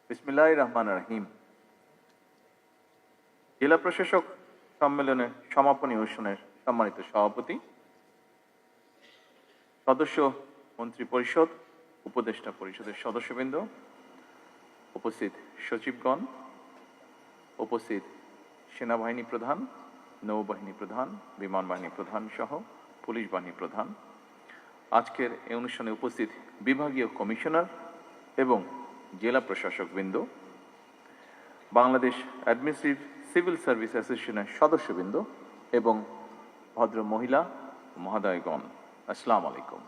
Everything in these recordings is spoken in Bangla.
বিসমিল্লাহির রহমানির রহিম। জেলা প্রশাসক সম্মেলনের সমাপনী অনুষ্ঠানের সম্মানিত সভাপতি, সদস্য মন্ত্রী পরিষদ, উপদেষ্টা পরিষদের সদস্যবৃন্দ, উপস্থিত সচিবগণ, উপস্থিত সেনাবাহিনী প্রধান, নৌবাহিনী প্রধান, বিমান বাহিনী প্রধান সহ পুলিশ বাহিনী প্রধান, আজকের এই অনুষ্ঠানে উপস্থিত বিভাগীয় কমিশনার এবং জেলা প্রশাসকবৃন্দ, বাংলাদেশ অ্যাডমিনিস্ট্রেটিভ সিভিল সার্ভিস অ্যাসোসিয়েশনের সদস্যবৃন্দ এবং ভদ্র মহিলা মহোদয়গণ, আসসালামু আলাইকুম।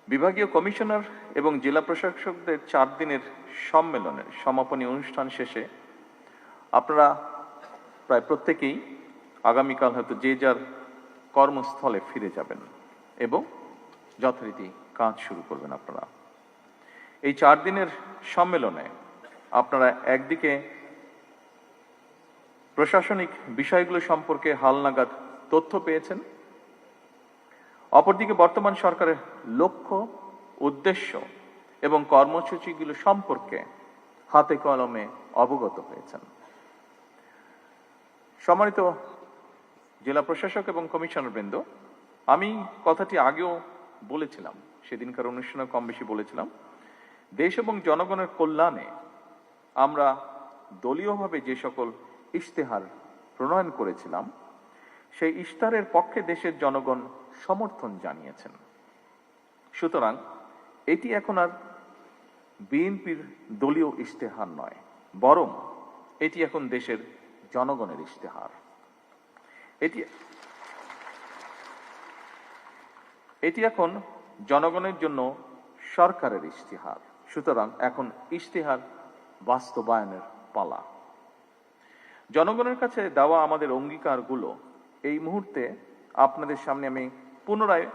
বিভাগীয় কমিশনার এবং জেলা প্রশাসকদের 4 দিনের সম্মেলনের সমাপনী অনুষ্ঠান শেষে আপনারা প্রায় প্রত্যেকেই আগামীকাল হয়তো যে যার কর্মস্থলে ফিরে যাবেন এবং যথারীতি কাজ শুরু করবেন। আপনারা এই 4 দিনের সম্মেলনে আপনারা একদিকে প্রশাসনিক বিষয়গুলো সম্পর্কে হালনাগাদ তথ্য পেয়েছেন, অপরদিকে বর্তমান সরকারের লক্ষ্য, উদ্দেশ্য এবং কর্মসূচিগুলো সম্পর্কে হাতে কলমে অবগত হয়েছেন। সম্মানিত জেলা প্রশাসক এবং কমিশনারবৃন্দ, আমি কথাটি আগেও বলেছিলাম, সেদিনকার অনুষ্ঠানে কম বেশি বলেছিলাম, দেশ এবং জনগণের কল্যাণে আমরা দলীয়ভাবে যে সকল ইশতেহার প্রণয়ন করেছিলাম, সেই ইশতেহারের পক্ষে দেশের জনগণ সমর্থন জানিয়েছেন। সুতরাং এটি এখন আর বিএনপির দলীয় ইশতেহার নয়, বরং এটি এখন দেশের জনগণের ইশতেহার। এটি এখন জনগণের জন্য সরকারের ইশতেহার। সুতরাং এখন ইশতেহার বাস্তবায়নের পালা। জনগণের কাছে দেওয়া আমাদের অঙ্গীকারগুলো এই মুহূর্তে আপনাদের সামনে আমি পুনরায়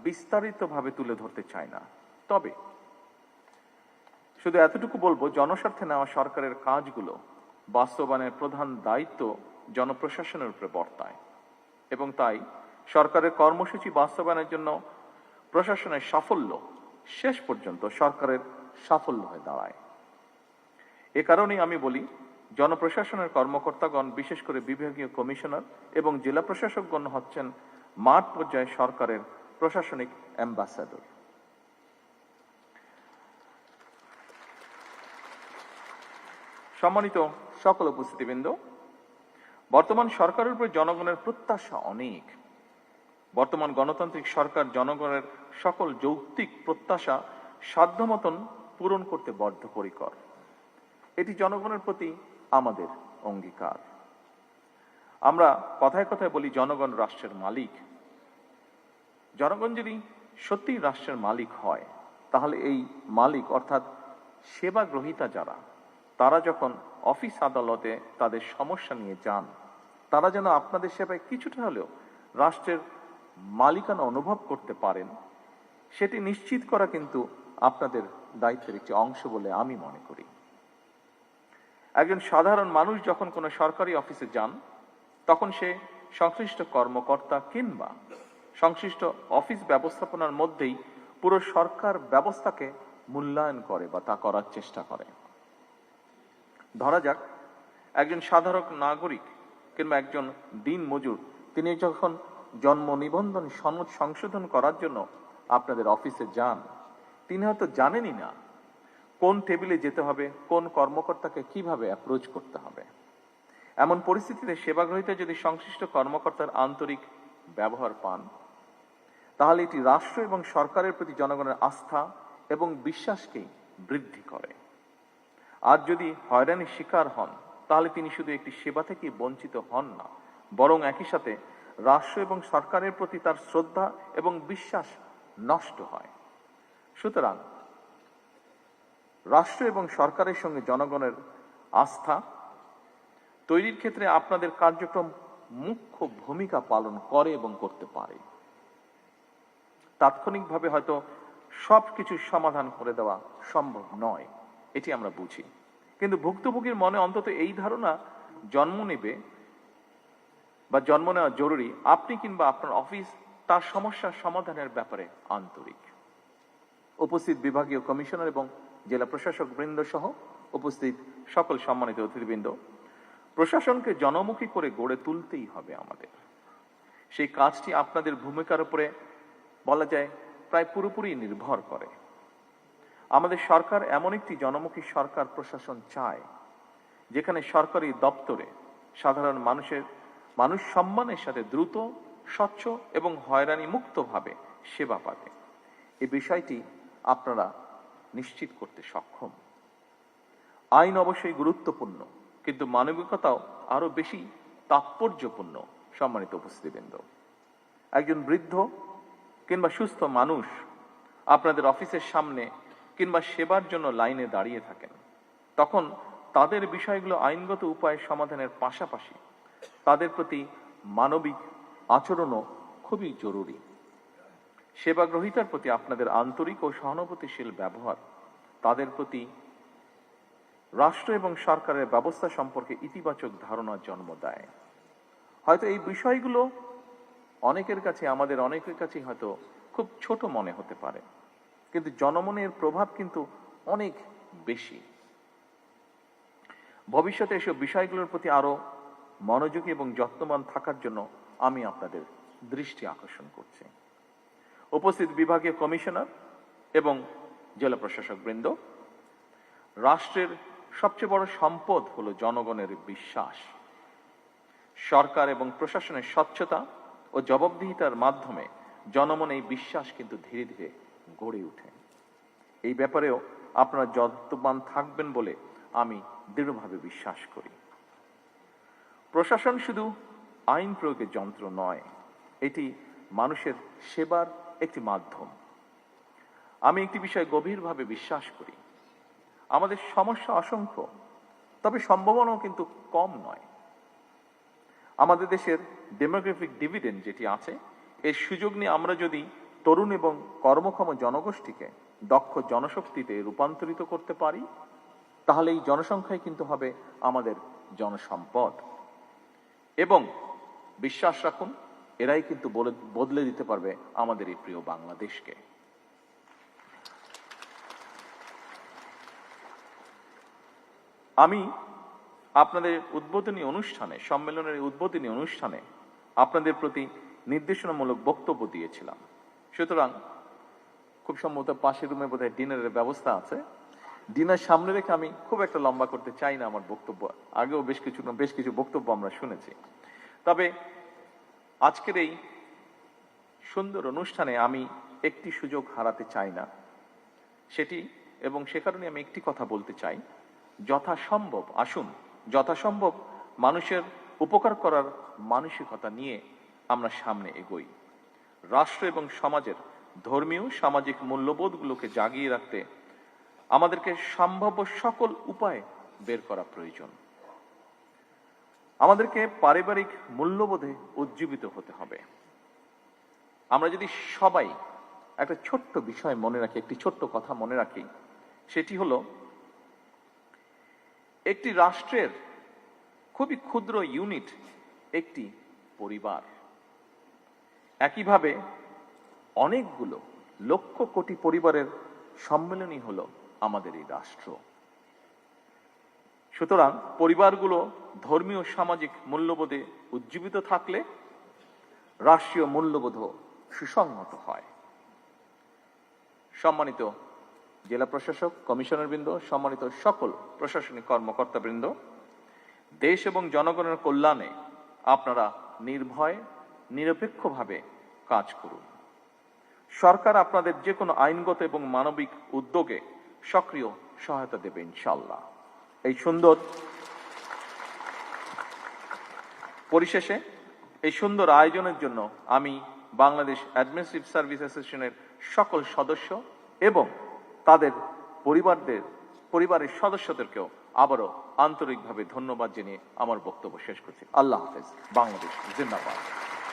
বিস্তারিতভাবে তুলে ধরতে চাই না, তবে শুধু এতটুকু বলবো, জনস্বার্থে নেওয়া সরকারের কাজগুলো বাস্তবায়নের প্রধান দায়িত্ব জনপ্রশাসনের উপরে বর্তায় এবং তাই সরকারের কর্মসূচি বাস্তবায়নের জন্য প্রশাসনের সাফল্য শেষ পর্যন্ত সরকারের সাফল্য হয়ে দাঁড়ায়। এ কারণেই আমি বলি, জনপ্রশাসনের কর্মকর্তাগণ, বিশেষ করে বিভাগীয় কমিশনার এবং জেলা প্রশাসকগণ হচ্ছেন মাঠ পর্যায়ে সরকারের প্রশাসনিক অ্যাম্বাসাডর। সম্মানিত সকল উপস্থিতিবৃন্দ, বর্তমান সরকারের উপর জনগণের প্রত্যাশা অনেক। বর্তমান গণতান্ত্রিক সরকার জনগণের সকল যৌক্তিক প্রত্যাশা সাধ্যমতন পূরণ করতে বদ্ধপরিকর। এটি জনগণের প্রতি আমাদের অঙ্গীকার। আমরা কথায় কথায় বলি জনগণ রাষ্ট্রের মালিক। জনগণ যদি সত্যিই রাষ্ট্রের মালিক হয়, তাহলে এই মালিক অর্থাৎ সেবা গ্রহীতা যারা, তারা যখন অফিস আদালতে তাদের সমস্যা নিয়ে যান, তারা যেন আপনাদের সেবায় কিছুটা হলেও রাষ্ট্রের মালিকানা অনুভব করতে পারেন, সেটি নিশ্চিত করা কিন্তু আপনাদের দায়িত্বের একটি অংশ বলে আমি মনে করি। একজন সাধারণ মানুষ যখন কোনো সরকারি অফিসে যান, তখন সে সংশ্লিষ্ট কর্মকর্তা কিংবা সংশ্লিষ্ট অফিস ব্যবস্থাপনার মধ্যেই পুরো সরকার ব্যবস্থাকে মূল্যায়ন করে বা তা করার চেষ্টা করে। ধরা যাক, একজন সাধারণ নাগরিক কিংবা একজন দিনমজুর, তিনি যখন জন্ম নিবন্ধন সনদ সংশোধন করার জন্য আপনাদের অফিসে যান, তিনি হয়তো জানেনই না কোন টেবিলে যেতে হবে, কোন কর্মকর্তাকে কিভাবে অ্যাপ্রোচ করতে হবে। এমন পরিস্থিতিতে সেবাগ্রহীতা যদি সংশ্লিষ্ট কর্মকর্তার আন্তরিক ব্যবহার পান, তাহলে এটি রাষ্ট্র এবং সরকারের প্রতি জনগণের আস্থা এবং বিশ্বাসকেই বৃদ্ধি করে। আর যদি হয়রানির শিকার হন, তাহলে তিনি শুধু একটি সেবা থেকে বঞ্চিত হন না, বরং একই সাথে রাষ্ট্র এবং সরকারের প্রতি তার শ্রদ্ধা এবং বিশ্বাস নষ্ট হয়। সুতরাং রাষ্ট্র এবং সরকারের সঙ্গে জনগণের আস্থা তৈরির ক্ষেত্রে আপনাদের কার্যক্রম মুখ্য ভূমিকা পালন করে এবং করতে পারে। তাৎক্ষণিকভাবে হয়তো সবকিছু সমাধান করে দেওয়া সম্ভব নয়, এটি আমরা বুঝি, কিন্তু ভুক্তভোগীর মনে অন্তত এই ধারণা জন্ম নেবে বা জন্ম নেওয়া জরুরি, আপনি কিংবা আপনার অফিস তার সমস্যার সমাধানের ব্যাপারে আন্তরিক। উপস্থিত বিভাগীয় কমিশনার এবং জেলা প্রশাসক বৃন্দ সহ উপস্থিত সকল সম্মানিত অতিথিবৃন্দ, প্রশাসনকে জনমুখী করে গড়ে তুলতেই হবে আমাদের। সেই কাজটি আপনাদের ভূমিকার উপরে বলা যায় প্রায় পুরোপুরি নির্ভর করে। আমাদের সরকার এমন একটি জনমুখী সরকার প্রশাসন চায়, যেখানে সরকারি দপ্তরে সাধারণ মানুষ সম্মানের সাথে দ্রুত, স্বচ্ছ এবং হয়রানি মুক্তভাবে সেবা পাবে। এই বিষয়টি আপনারা নিশ্চিত করতে সক্ষম। আইন অবশ্যই গুরুত্বপূর্ণ, কিন্তু মানবিকতাও আরো বেশি তাৎপর্যপূর্ণ। সম্মানিত উপস্থিতিবৃন্দ, একজন বৃদ্ধ কিংবা সুস্থ মানুষ আপনাদের অফিসের সামনে কিংবা সেবার জন্য লাইনে দাঁড়িয়ে থাকেন, তখন তাদের বিষয়গুলো আইনগত উপায়ে সমাধানের পাশাপাশি তাদের প্রতি মানবিক আচরণও খুবই জরুরি। সেবা গ্রহীতার প্রতি আপনাদের আন্তরিক ও সহানুভূতিশীল ব্যবহার তাদের প্রতি রাষ্ট্র এবং সরকারের ব্যবস্থা সম্পর্কে ইতিবাচক ধারণার জন্ম দেয়। হয়তো এই বিষয়গুলো আমাদের অনেকের কাছে হয়তো খুব ছোট মনে হতে পারে, কিন্তু জনমনের প্রভাব কিন্তু অনেক বেশি। ভবিষ্যতে এসব বিষয়গুলোর প্রতি আরো মনোযোগী এবং যত্নবান থাকার জন্য আমি আপনাদের দৃষ্টি আকর্ষণ করছি। উপস্থিত বিভাগীয় কমিশনার এবং জেলা প্রশাসক বৃন্দ, রাষ্ট্রের সবচেয়ে বড় সম্পদ হলো জনগণের বিশ্বাস। সরকার এবং প্রশাসনের স্বচ্ছতা ও জবাবদিহিতার মাধ্যমে জনমনে এই বিশ্বাস কিন্তু ধীরে ধীরে গড়ে ওঠে। এই ব্যাপারেও আপনারা যত্নবান থাকবেন বলে আমি দৃঢ়ভাবে বিশ্বাস করি। প্রশাসন শুধু আইন প্রয়োগের যন্ত্র নয়, এটি মানুষের সেবার একটি মাধ্যম। আমি একটি বিষয় গভীরভাবে বিশ্বাস করি, আমাদের সমস্যা অসংখ্য, তবে সম্ভাবনাও কিন্তু কম নয়। আমাদের দেশের ডেমোগ্রাফিক ডিভিডেন্ড যেটি আছে, এর সুযোগ নিয়ে আমরা যদি তরুণ এবং কর্মক্ষম জনগোষ্ঠীকে দক্ষ জনশক্তিতে রূপান্তরিত করতে পারি, তাহলে এই জনসংখ্যাই কিন্তু হবে আমাদের জনসম্পদ। এবং বিশ্বাস রাখুন, এরাই কিন্তু বদলে দিতে পারবে আমাদের এই প্রিয় বাংলাদেশকে। আমি আপনাদের উদ্বোধনী অনুষ্ঠানে, সম্মেলনের উদ্বোধনী অনুষ্ঠানে আপনাদের প্রতি নির্দেশনামূলক বক্তব্য দিয়েছিলাম। সুতরাং খুব সম্ভবত পাশের রুমে বোধহয় ডিনারের ব্যবস্থা আছে। ডিনার সামনে রেখে আমি খুব একটা লম্বা করতে চাই না আমার বক্তব্য। আগেও বেশ কিছু বক্তব্য আমরা শুনেছি। তবে আজকের এই সুন্দর অনুষ্ঠানে আমি একটি সুযোগ হারাতে চাই না, সে কারণে আমি একটি কথা বলতে চাই। যথাসম্ভব মানুষের উপকার করার মানসিকতা নিয়ে আমরা সামনে এগোই। রাষ্ট্র এবং সমাজের ধর্মীয় সামাজিক মূল্যবোধগুলোকে জাগিয়ে রাখতে আমাদেরকে সম্ভাব্য সকল উপায় বের করা প্রয়োজন। আমাদেরকে পারিবারিক মূল্যবোধে উজ্জীবিত হতে হবে। আমরা যদি সবাই একটা ছোট্ট বিষয় মনে রাখি, একটি ছোট্ট কথা মনে রাখি, সেটি হলো একটি রাষ্ট্রের খুবই ক্ষুদ্র ইউনিট একটি পরিবার। একইভাবে অনেকগুলো লক্ষ কোটি পরিবারের সম্মেলনই হলো আমাদের এই রাষ্ট্র। সুতরাং পরিবারগুলো ধর্মীয় সামাজিক মূল্যবোধে উজ্জীবিত থাকলে রাষ্ট্রীয় মূল্যবোধও সুসংহত হয়। সম্মানিত জেলা প্রশাসক, কমিশনার বৃন্দ, সম্মানিত সকল প্রশাসনিক কর্মকর্তা বৃন্দ, দেশ এবং জনগণের কল্যাণে আপনারা নির্ভয় নিরপেক্ষভাবে কাজ করুন। সরকার আপনাদের যে কোনো আইনগত এবং মানবিক উদ্যোগে সক্রিয় সহায়তা দেবে ইনশাআল্লাহ। এই সুন্দর পরিশেষে এই সুন্দর আয়োজনের জন্য আমি বাংলাদেশ অ্যাডমিনিস্ট্রেটিভ সার্ভিস অ্যাসোসিয়েশনের সকল সদস্য এবং তাদের পরিবারের সদস্যদেরকেও আবারও আন্তরিকভাবে ধন্যবাদ জানিয়ে আমার বক্তব্য শেষ করছি। আল্লাহ হাফেজ। বাংলাদেশ জিন্দাবাদ।